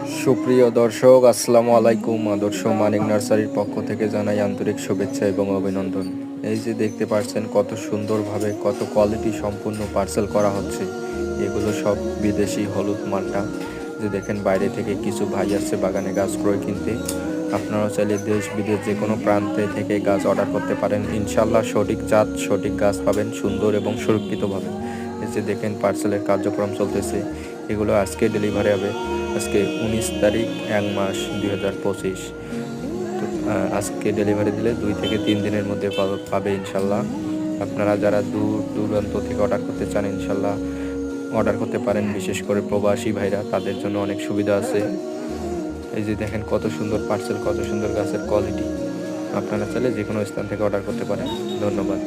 সুপ্রিয় দর্শক, আসসালামু আলাইকুম। আদর্শ মানিক নার্সারির পক্ষ থেকে জানাই আন্তরিক শুভেচ্ছা এবং অভিনন্দন। এই যে দেখতে পাচ্ছেন কত সুন্দরভাবে কত কোয়ালিটি সম্পূর্ণ পার্সেল করা হচ্ছে। এগুলো সব বিদেশি হলুদ মালটা। যে দেখেন বাইরে থেকে কিছু ভাই আসছে বাগানে গাছ ক্রয় কিনতে। আপনারাও চাইলে দেশ বিদেশ যে কোনো প্রান্তে থেকে গাছ অর্ডার করতে পারেন। ইনশাল্লাহ সঠিক জাত সঠিক গাছ পাবেন সুন্দর এবং সুরক্ষিতভাবে। এই যে দেখেন পার্সেলের কার্যক্রম চলতেছে। এগুলো আজকে ডেলিভারি হবে। আজকে 19 তারিখ 1 মাস 2025। তো আজকে ডেলিভারি দিলে 2 থেকে 3 দিনের মধ্যে পাবে ইনশাল্লাহ। আপনারা যারা দূর দূরান্ত থেকে অর্ডার করতে চান ইনশাল্লাহ অর্ডার করতে পারেন। বিশেষ করে প্রবাসী ভাইরা, তাদের জন্য অনেক সুবিধা আছে। এই যে দেখেন কত সুন্দর পার্সেল, কত সুন্দর গাছের কোয়ালিটি। আপনারা চাইলে যে কোনো স্থান থেকে অর্ডার করতে পারেন। ধন্যবাদ।